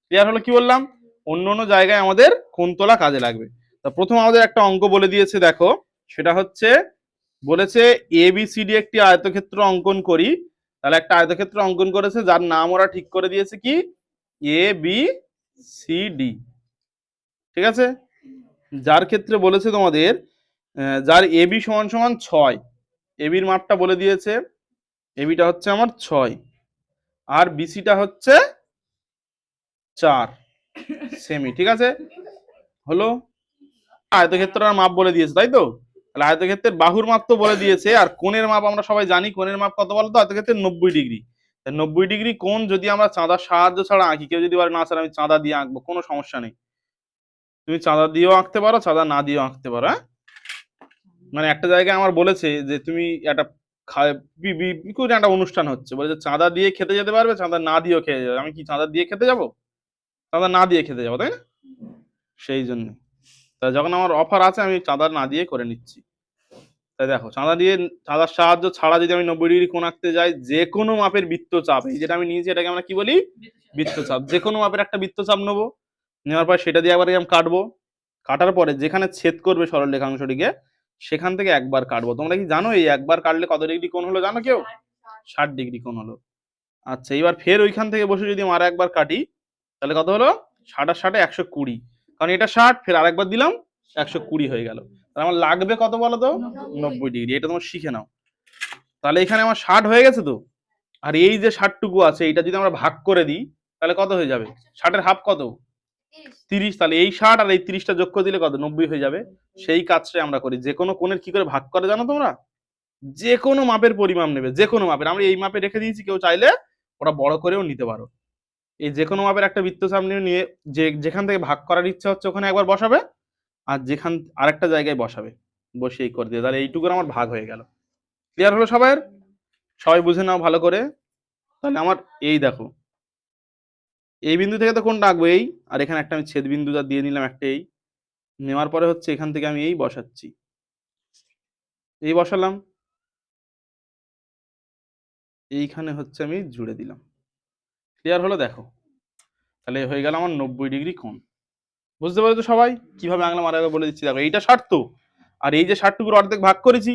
ক্লিয়ার হলো কি বললাম? অন্য অন্য জায়গায় আমাদের কোণ তোলা কাজে লাগবে। তা প্রথম আমাদের একটা অঙ্ক বলে দিয়েছে, দেখো সেটা হচ্ছে বলেছে ABCD একটি আয়তক্ষেত্র অঙ্কন করি। তাহলে একটা আয়তক্ষেত্র অঙ্কন করেছে, যার নাম ওরা ঠিক করে দিয়েছে কি, ABCD। ঠিক আছে, যার ক্ষেত্রে বলেছে তোমাদের যার এবি সমান সমান 6, এবির মাপটা বলে দিয়েছে, এবিটা হচ্ছে আমার 6, আর বিসিটা হচ্ছে 4 সেমি। ঠিক আছে, হলো, আয়তক্ষেত্রের মাপ বলে দিয়েছে, তাই তো? তাহলে আয়তক্ষেত্রের বাহুর মাপ তো বলে দিয়েছে, আর কোণের মাপ আমরা সবাই জানি, কোণের মাপ কত বলতো, আয়তক্ষেত্রের 90 ডিগ্রি। 90 ডিগ্রি কোণ যদি আমরা চাঁদার সাহায্য ছাড়া আঁকি, কেউ যদি বলে না স্যার আমি চাঁদা দিয়ে আঁকবো, কোনো সমস্যা নেই, তুমি চাঁদা দিয়েও আঁকতে পারো, চাঁদা না দিয়েও আঁকতে পারো। হ্যাঁ, মানে একটা জায়গায় আমার বলেছে যে তুমি একটা একটা অনুষ্ঠান হচ্ছে, বলেছে চাঁদা দিয়ে খেতে যেতে পারবে, চাঁদা না দিয়েও খেতে যাবে, আমি কি চাঁদা দিয়ে খেতে যাবো, চাঁদা না দিয়ে খেতে যাবো, তাই না? সেই জন্য তা যখন আমার অফার আছে আমি চাঁদা না দিয়ে করে নিচ্ছি। তাই দেখো চাঁদা দিয়ে, চাঁদার সাহায্য ছাড়া যদি আমি 90 ডিগ্রি কোণ আঁকতে যাই, যে কোনো মাপের বৃত্তচাপ, এই যেটা আমি নিয়েছি এটাকে আমরা কি বলি, বৃত্তচাপ, যে কোনো মাপের একটা বৃত্তচাপ নেবো, নেওয়ার পর সেটা দিয়ে একবার আমি কাটবো, কাটার পরে যেখানে ছেদ করবে সরল রেখাংশটিকে সেখান থেকে একবার কাটবো। তোমরা কি জানো এই একবার কাটলে কত ডিগ্রি কোণ হলো, জানো কেউ? 60 ডিগ্রি কোণ হলো। আচ্ছা, এবার ফের ওইখান থেকে বসে যদি আর একবার কাটি, তাহলে কত হলো, 60 আর 60 120, কারণ এটা 60, ফের আরেকবার দিলাম 120 হয়ে গেল। তাহলে আমার লাগবে কত বলো তো, 90 ডিগ্রি। এটা তোমার শিখে নাও। তাহলে এখানে আমার 60 হয়ে গেছে তো, আর এই যে 60টুকু আছে এটা যদি আমরা ভাগ করে দিই তাহলে কত হয়ে যাবে, 60-এর হাফ কত, 30, তাহলে এই 60 আর এই 30টা যোগ করে দিলে কত, 90 হয়ে যাবে। সেই কাজটাই আমরা করি, যে কোনো কোণের কি করে ভাগ করে জানো তোমরা, যে কোনো মাপের পরিমাপ নেবে, যে কোনো মাপের, আমরা এই মাপে রেখে দিয়েছি, কেউ চাইলে ওরা বড় করেও নিতে পারো। এই যে কোনো মাপের একটা বৃত্তচাপ নিয়ে যে যেখান থেকে ভাগ করার ইচ্ছা হচ্ছে ওখানে একবার বসাবে, আর যেখান আরেকটা জায়গায় বসাবে, বসে এই করে দিয়ে, তাহলে এইটুকুর আমার ভাগ হয়ে গেল। ক্লিয়ার হলো সবাইয়ের? সবাই বুঝে নাও ভালো করে। তাহলে আমার এই দেখো, এই বিন্দু থেকে তো কোনটা আঁকবো, এই, আর এখানে একটা আমি ছেদ বিন্দুটা দিয়ে নিলাম একটা, এই নেওয়ার পরে হচ্ছে এখান থেকে আমি এই বসাচ্ছি, এই বসালাম, এইখানে হচ্ছে আমি জুড়ে দিলাম। ক্লিয়ার হলো? দেখো তাহলে হয়ে গেল আমার 90° কোণ। বুঝতে পারছো সবাই কিভাবে আঁকলাম? আর একবার বলে দিচ্ছি, দেখো এইটা 60 তো, আর এই যে 60টুকুর অর্ধেক ভাগ করেছি,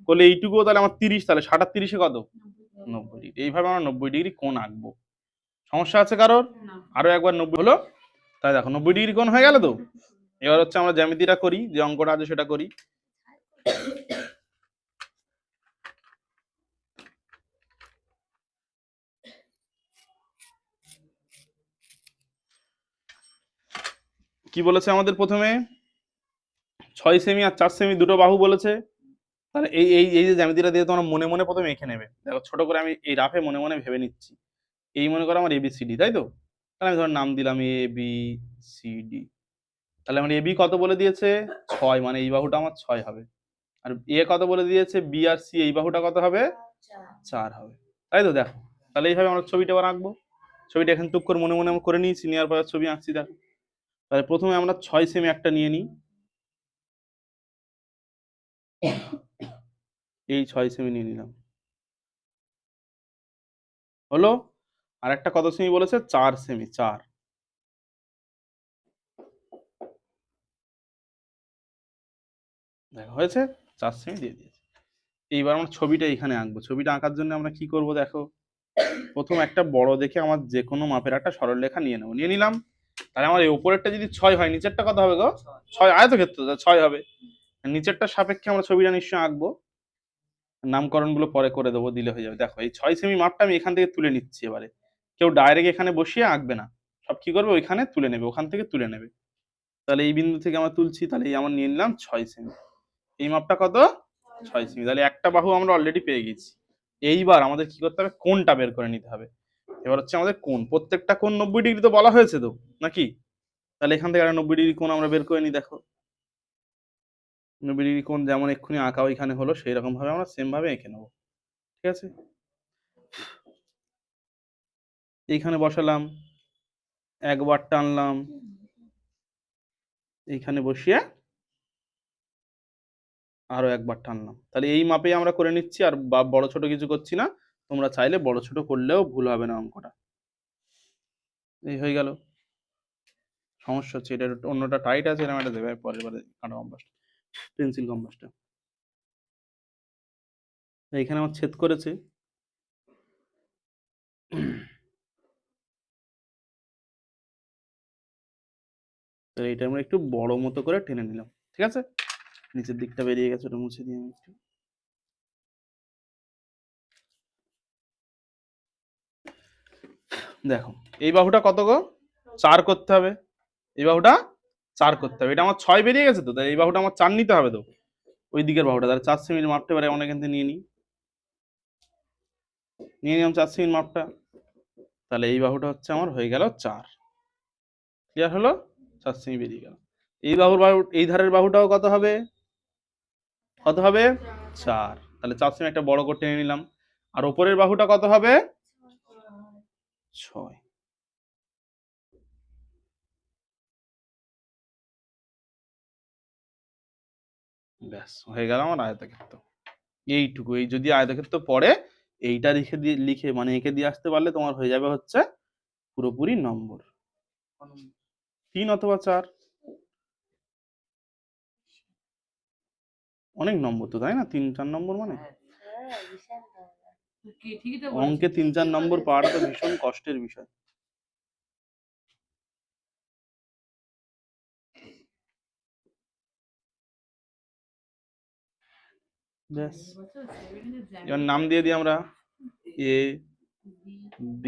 করলে এইটুকুও তাহলে আমার 30, তাহলে 60 আর 30-এ কত? 90°। এইভাবে আমরা 90° কোণ আঁকবো। সমস্যা আছে কারোর? আরো একবার 90 হলো? তাই দেখো 90° কোণ হয়ে গেল তো। এবার হচ্ছে আমরা জ্যামিতিটা করি, যে অঙ্কটা আছে সেটা করি। কি বলেছে আমাদের প্রথমে? 6 সেমি আর 4 সেমি দুটো বাহু বলেছে। তাহলে এই এই এই যে জ্যামিতিটা দিয়ে তোমরা মনে মনে প্রথমে এঁকে নেবে। দেখো ছোট করে আমি এই রাফে মনে মনে ভেবে নিচ্ছি। এই মনে করো আমার ABCD, তাই তো? তাহলে আমি ধর নাম দিলাম ABCD। তাহলে আমার AB কত বলে দিয়েছে? 6, মানে এই বাহুটা আমার 6 হবে। আর A কত বলে দিয়েছে? B আর C, এই বাহুটা কত হবে? 4 হবে, তাই তো? দেখো তাহলে এইভাবে আমরা ছবিটা আবার আঁকবো। ছবিটা এখানে টুক করে মনে মনে করে নিয়েছি, নেওয়ার পর ছবি আঁকছি। দেখো তাহলে প্রথমে আমরা 6 সেমি একটা নিয়ে নিই, এই 6 সেমি নিয়ে নিলাম, হলো? আর একটা কত সেমি বলেছে? 4 সেমি, 4। দেখো হয়েছে, 4 সেমি দিয়ে দিয়েছে। এইবার আমরা ছবিটা এখানে আঁকবো। ছবিটা আঁকার জন্য আমরা কি করব দেখো, প্রথম একটা বড় দেখে আমার যে কোনো মাপের একটা সরলরেখা নিয়ে নেবো, নিয়ে নিলাম। তাহলে আমার এই উপরেরটা যদি 6 হয়, নিচেরটা কত হবে গো? 6 আয়তক্ষেত্র, 6 হবে। নিচেরটার সাপেক্ষে আমরা ছবিটা নিশ্চয়ই আঁকবো। নামকরণ গুলো পরে করে দেবো, দিলে হয়ে যাবে। দেখো এই 6 সেমি মাপটা আমি এখান থেকে তুলে নিচ্ছি। এবারে কেউ ডাইরেক্ট এখানে বসিয়ে আঁকবে না, সব কি করবে, ওইখানে তুলে নেবে, ওখান থেকে তুলে নেবে। তাহলে এই বিন্দু থেকে আমরা তুলছি, তাহলে এই আমার নিয়ে নিলাম 6 সেমি। এই মাপটা কত? 6 সেমি। তাহলে একটা বাহু আমরা অলরেডি পেয়ে গেছি। এইবার আমাদের কি করতে হবে? কোণটা বের করে নিতে হবে। এবার হচ্ছে আমাদের কোণ, প্রত্যেকটা কোণ 90° তো বলা হয়েছে তো নাকি? তাহলে এখান থেকে 90° কোণ আমরা বের করে নিই। দেখো 90° কোণ যেমন এক্ষুনি আঁকা ওইখানে হলো, সেই রকম ভাবে আমরা সেম ভাবে এঁকে নেবো। ঠিক আছে, এইখানে বসালাম, একবার টানলাম, এইখানে বসিয়ে আরো একবার টানলাম। তাহলে এই মাপেই আমরা করে নিচ্ছি, আর বড় ছোট কিছু করছি না। তোমরা চাইলে বড় ছোট করলেও ভুল হবে না অঙ্কটা। এই হয়ে গেল। সমস্যা হচ্ছে এটা অন্যটা টাইট আছে, এরকম একটা দেবে পরের বারে কাঁটা কম্পাসটা, পেন্সিল কম্পাসটা। এইখানে আমার ছেদ করেছে, তো এটা আমরা একটু বড় মতো করে টেনে নিলাম। ঠিক আছে, নিচের দিকটা বেরিয়ে গেছে, ওটা মুছে দিই আমি একটু। দেখো এই বাহুটা কত গো? 4 করতে হবে। এই বাহুটা 4 করতে হবে। এটা আমার 6 বেরিয়ে গেছে তো, তাই এই বাহুটা আমার 4 নিতে হবে তো, ওই দিকের বাহুটা। তাহলে 4 সেমি মাপটা এবারে অনেক এখান থেকে নিয়ে নিই, নিয়ে নিলাম 4 সেমি মাপটা। তাহলে এই বাহুটা হচ্ছে আমার হয়ে গেল 4। ক্লিয়ার হলো? 4 সেমি বেরিয়ে গেল। এই বাহু এই ধারের বাহুটাও কত হবে? কত হবে? 4। তাহলে 4 সেমি একটা বড় করে টেনে নিলাম। আর উপরের বাহুটা কত হবে? 6। ব্যাস হয়ে গেল আমার আয়তক্ষেত্র। এইটুকু, এই যদি আয়তক্ষেত্র পড়ে, এইটা লিখে মানে এঁকে দিয়ে আসতে পারলে তোমার হয়ে যাবে হচ্ছে পুরোপুরি নম্বর। 3 অথবা 4, অনেক নম্বর তো, তাই না? 3-4 নম্বর মানে অঙ্কে 3-4 নম্বর পাওয়াটা তো ভীষণ কষ্টের বিষয়। ব্যাস, এবার নাম দিয়ে দিই আমরা ABCD।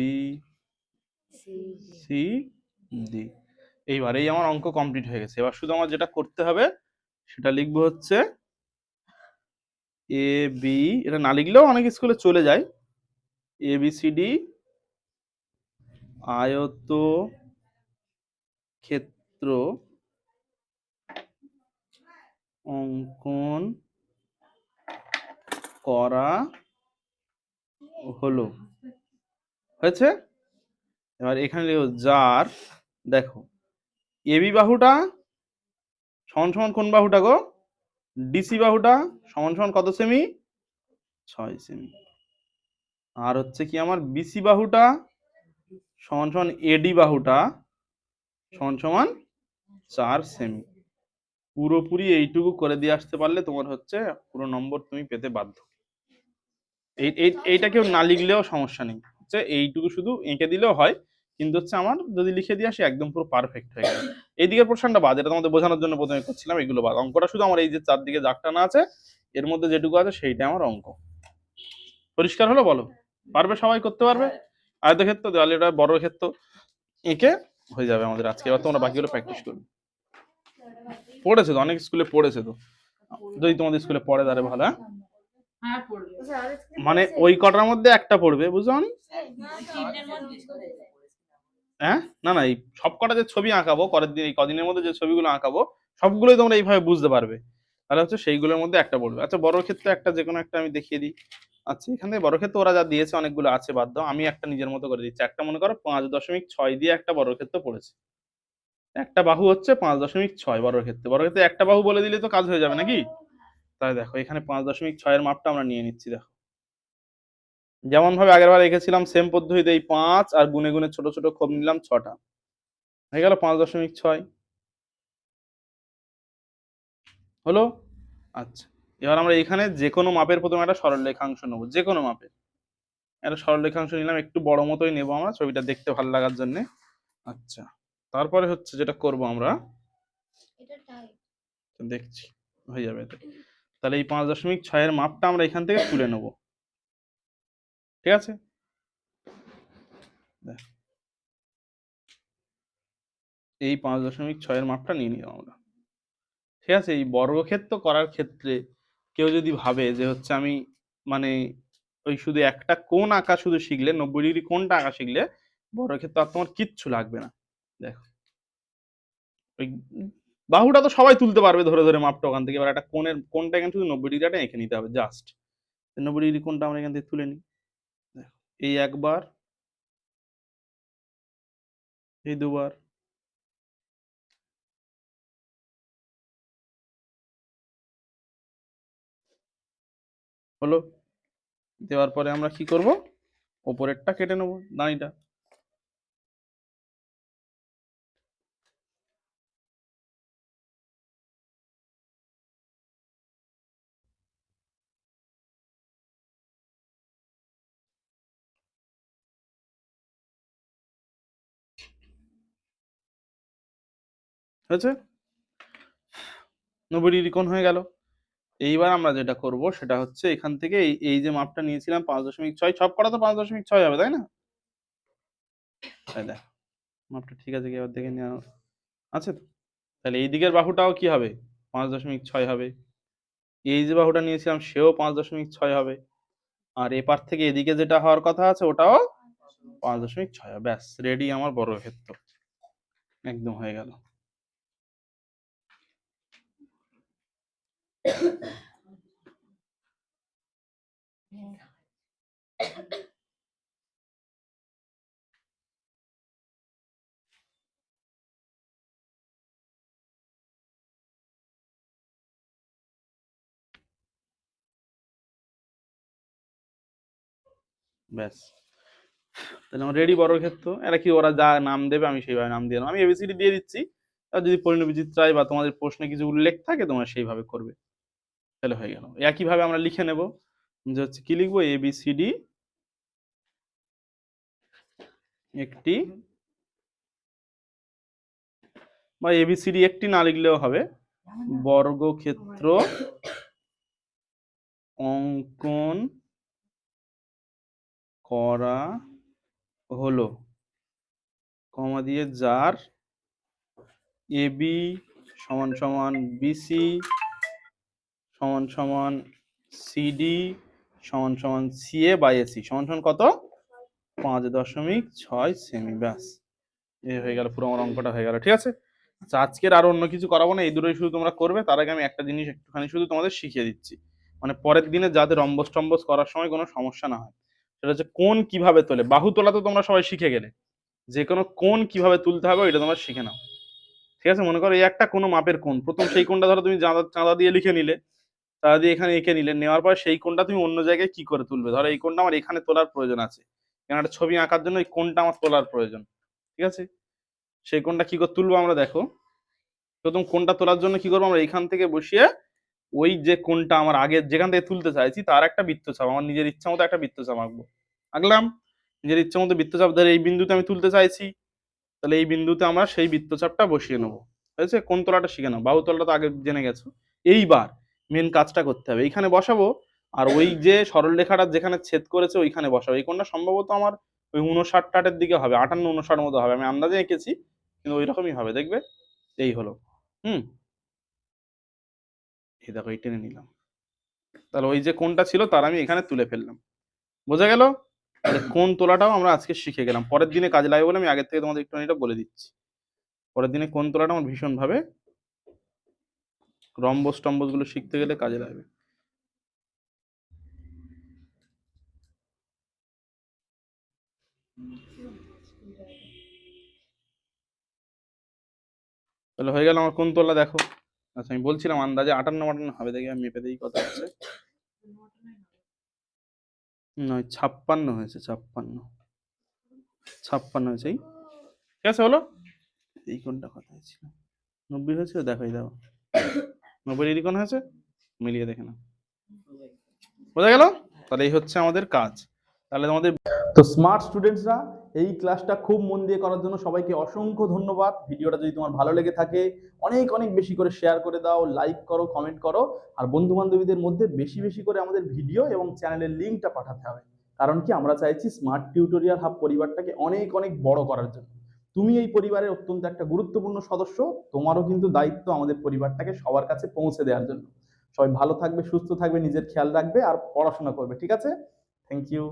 এইবার এই আমার অঙ্ক কমপ্লিট হয়ে গেছে। এবার শুধু আমার যেটা করতে হবে সেটা লিখবো হচ্ছে AB, এটা না লিখলেও অনেক স্কুলে চলে যায়। ABCD আয়ত ক্ষেত্র অঙ্কন করা হলো। হয়েছে? এবার এখানে লিখো যার, দেখো এবি বাহুটা সমান সমান কোন বাহুটা গো? ডিসি বাহুটা সমান সমান কত সেমি? 6 সেমি। আর হচ্ছে কি আমার বিসি বাহুটা সমান সমান এডি বাহুটা সমান সমান 4 সেমি। পুরোপুরি এইটুকু করে দিয়ে আসতে পারলে তোমার হচ্ছে পুরো নম্বর তুমি পেতে বাধ্য। এইটা কেউ না লিখলেও সমস্যা নেই, হচ্ছে এইটুকু শুধু এঁকে দিলেও হয়, কিন্তু হচ্ছে আমার যদি লিখে দিয়ে আসি একদম পুরো পারফেক্ট হয়ে গেল। এইদিকের পোর্শনটা বাদ, এটা তোমাদের বোঝানোর জন্য প্রথমে করছিলাম, এগুলো বাদ। অঙ্কটা শুধু আমার এই যে চারদিকে দাগ টানা আছে এর মধ্যে যেটুকু আছে সেইটা আমার অঙ্ক। পরিষ্কার হলো? বলো, পারবে? সবাই করতে পারবে? আয়তক্ষেত্র, দেওয়ালে এটা বড় ক্ষেত্র এঁকে হয়ে যাবে আমাদের আজকে। এবার তোমরা বাকিগুলো প্র্যাকটিস করবে। পড়েছে তো, অনেক স্কুলে পড়েছে তো, যদি তোমাদের স্কুলে পড়ে তাহলে ভালো। মানে ওই কটার মধ্যে একটা পড়বে, বুঝছো? হ্যাঁ, না না, এই সব কটা যে ছবি আঁকাবো পরের দিন, এই কদিনের মধ্যে যে ছবিগুলো আঁকাবো সবগুলোই তোমরা এইভাবে বুঝতে পারবে, তাহলে হচ্ছে সেইগুলোর মধ্যে একটা পড়বে। আচ্ছা, বড় ক্ষেত্রে একটা যে কোনো একটা আমি দেখিয়ে দিই। আচ্ছা, এখান থেকে বড় ক্ষেত্রে ওরা যা দিয়েছে অনেকগুলো আছে, বাদ দাও, আমি একটা নিজের মতো করে দিচ্ছি। একটা মনে করো 5.6 দিয়ে একটা বড় ক্ষেত্র পড়েছে, একটা বাহু হচ্ছে 5.6 বড় ক্ষেত্রে। বড় ক্ষেত্রে একটা বাহু বলে দিলে তো কাজ হয়ে যাবে নাকি? তাই দেখো এখানে 5.6 এর মাপটা আমরা নিয়ে নিচ্ছি। দেখো যেমন ভাবে আগের বার রেখেছিলাম সেম পদ্ধতিতে এই 5 আর গুনে গুনে ছোট ছোট খোপ নিলাম 6টা, হয়ে গেল 5.6 হলো। আচ্ছা, এবার আমরা এখানে যে কোনো মাপের প্রথমে একটা সরলরেখাংশ নেবো, যে কোনো মাপের একটা সরলরেখাংশ নিলাম, একটু বড় মতোই নেবো আমরা ছবিটা দেখতে ভালো লাগার জন্য। আচ্ছা, তারপরে হচ্ছে যেটা করব আমরা দেখছি হয়ে যাবে এটা। তাহলে এই 5.6 এর মাপটা আমরা এখান থেকে তুলে নেব, ঠিক আছে? দেখ, এই 5.6 এর মাপটা নিয়ে নিলাম আমরা, ঠিক আছে? এই বর্গক্ষেত্র করার ক্ষেত্রে কেউ যদি ভাবে যে হচ্ছে আমি মানে ওই শুধু একটা কোণ আঁকা শুধু শিখলে, 90 ডিগ্রি কোণটা আঁকা শিখলে বর্গক্ষেত্র আর তোমার কিচ্ছু লাগবে না। দেখো ওই বাহুটা তো সবাই তুলতে পারবে ধরে ধরে মাপটা ওখান থেকে, এবার একটা কোণটা এখানে শুধু 90 ডিগ্রিটা এঁকে নিতে হবে জাস্ট। 90 ডিগ্রি কোণটা আমরা এখান থেকে তুলে নিই। দেখো এই একবার, এই দুবার, হলো। দেওয়ার পরে আমরা কি করব? ওপরেরটা কেটে নেবো, দাঁড়িটা। হয়েছে? 90 ডিগ্রি কোণ হয়ে গেল। এইবার আমরা যেটা করব সেটা হচ্ছে এখান থেকে এই এই যে মাপটা নিয়েছিলাম 5.6, সব কটা তো 5.6 হবে, তাই না? তাই দেখ মাপটা ঠিক আছে কি, এবার দেখে নেওয়া আছে তো? তাহলে এই দিকের বাহুটাও কি হবে? 5.6 হবে। এই যে বাহুটা নিয়েছিলাম সেও 5.6 হবে। আর এপার থেকে এদিকে যেটা হওয়ার কথা আছে ওটাও 5.6 হবে। ব্যাস রেডি আমার বর্গক্ষেত্র, একদম হয়ে গেল। ব্যাস, তাহলে আমার রেডি বর্গক্ষেত্র। এরা কি ওরা যা নাম দেবে আমি সেইভাবে নাম দিয়ে দেবো, আমি এবিসিডি দিয়ে দিচ্ছি। আর যদি পরিণবিচিত্রায় বা তোমাদের প্রশ্নে কিছু উল্লেখ থাকে তোমরা সেইভাবে করবে, তাহলে হয়ে গেল। একইভাবে আমরা লিখে নেব যে হচ্ছে কি লিখবো, এবিসিডি একটি, বা এবিসিডি একটি না লিখলেও হবে, বর্গক্ষেত্র অঙ্কন করা হলো, কমা দিয়ে যার এবি সমান সমান বিসি সমান সমান সিডি সমান সমান সিএ বাই এসি সমান সমান কত? 5.6 সেমি। ব্যাস এই হয়ে গেল, পুরো আমার অঙ্কটা হয়ে গেল, ঠিক আছে? আচ্ছা, আজকের আর অন্য কিছু করাবো না, এই দুটোই শুধু তোমরা করবে। তার আগে আমি একটা জিনিস একটুখানি শুধু তোমাদের শিখিয়ে দিচ্ছি, মানে পরের দিনে যাতে রম্বস টম্বস করার সময় কোনো সমস্যা না হয়। সেটা হচ্ছে কোণ কিভাবে তোলে। বাহু তোলা তো তোমরা সবাই শিখে গেলে, যে কোনো কোণ কিভাবে তুলতে হবে এটা তোমরা শিখে নাও, ঠিক আছে, মনে করো এই একটা কোনো মাপের কোণ, প্রথম সেই কোণটা ধরো তুমি চাঁদা দিয়ে লিখে নিলে, চাঁদা দিয়ে এখানে এঁকে নিলে, নেওয়ার পর সেই কোণটা তুমি অন্য জায়গায় কি করে তুলবে, ধরো এই কোণটা আমার এখানে তোলার প্রয়োজন আছে, এখানে একটা ছবি আঁকার জন্য এই কোণটা আমার তোলার প্রয়োজন, ঠিক আছে, সেই কোণটা কি করে তুলবো আমরা দেখো। প্রথম কোণটা তোলার জন্য কি করবো আমরা, এইখান থেকে বসিয়ে ওই যে কোণটা আমার আগে যেখান থেকে তুলতে চাইছি তার একটা বৃত্তচাপ, আমার নিজের ইচ্ছা মতো একটা বৃত্তচাপ আঁকবো, আঁকলাম, নিজের ইচ্ছা মতো বৃত্তচাপ ধরে এই বিন্দুতে আমি তুলতে চাইছি, তাহলে এই বিন্দুতে আমরা সেই বৃত্তচাপটা বসিয়ে নেবো, হয়েছে, কোণ তোলাটা শিখে নাও, বাহু তোলাটা তো আগে জেনে গেছো। এইবার মেন কাজটা করতে হবে, এইখানে বসাবো, আর ওই যে সরল রেখাটা যেখানে ছেদ করেছে ওইখানে বসাবো, এই কোণটা সম্ভবত আমার ওই 59-60 দিকে হবে, 58-59 মতো হবে, আমি আন্দাজে এঁকেছি, কিন্তু ওই রকমই হবে দেখবে। এই হলো, হুম, এই দেখো এই টেনে নিলাম, তাহলে ওই যে কোণটা ছিল তার আমি এখানে তুলে ফেললাম, বোঝা গেল। তাহলে কোণ তোলাটাও আমরা আজকে শিখে গেলাম, পরের দিনে কাজে লাগবে বলে আমি আগের থেকে তোমাদের একটু এটা বলে দিচ্ছি, পরের দিনে কোণ তোলাটা আমার ভীষণ ভাবে রম্বস টম্বস গুলো শিখতে গেলে কাজে লাগবে। তাহলে হয়ে গেল আমার কোণ তোলা দেখো। আচ্ছা আমি বলছিলাম আন্দাজে 58-58 হবে, দেখি আমি মেপে দিই কত হচ্ছে, নয় 56 হয়েছে, 56 হয়েছে, এই ঠিক আছে হলো। এই কোণটা কত হয়েছিল, 90 হয়েছিল, দেখো এই দেখো 90 কোণ হয়েছে, মিলিয়ে দেখে না, বোঝা গেল। তাহলে এই হচ্ছে আমাদের কাজ। তাহলে তোমাদের তো স্মার্ট স্টুডেন্টসরা এই ক্লাসটা খুব মন দিয়ে করার জন্য সবাইকে অসংখ্য ধন্যবাদ। ভিডিওটা যদি তোমার ভালো লেগে থাকে অনেক অনেক বেশি করে শেয়ার করে দাও, লাইক করো, কমেন্ট করো, আর বন্ধু বান্ধবীদের মধ্যে বেশি বেশি করে আমাদের ভিডিও এবং চ্যানেলের লিঙ্কটা পাঠাতে হবে। কারণ কি, আমরা চাইছি স্মার্ট টিউটোরিয়াল হাব পরিবারটাকে অনেক অনেক বড় করার জন্য। তুমি এই পরিবারের অত্যন্ত একটা গুরুত্বপূর্ণ সদস্য, তোমারও কিন্তু দায়িত্ব আমাদের পরিবারটাকে সবার কাছে পৌঁছে দেওয়ার জন্য। সবাই ভালো থাকবে, সুস্থ থাকবে, নিজের খেয়াল রাখবে আর পড়াশোনা করবে, ঠিক আছে? Thank you.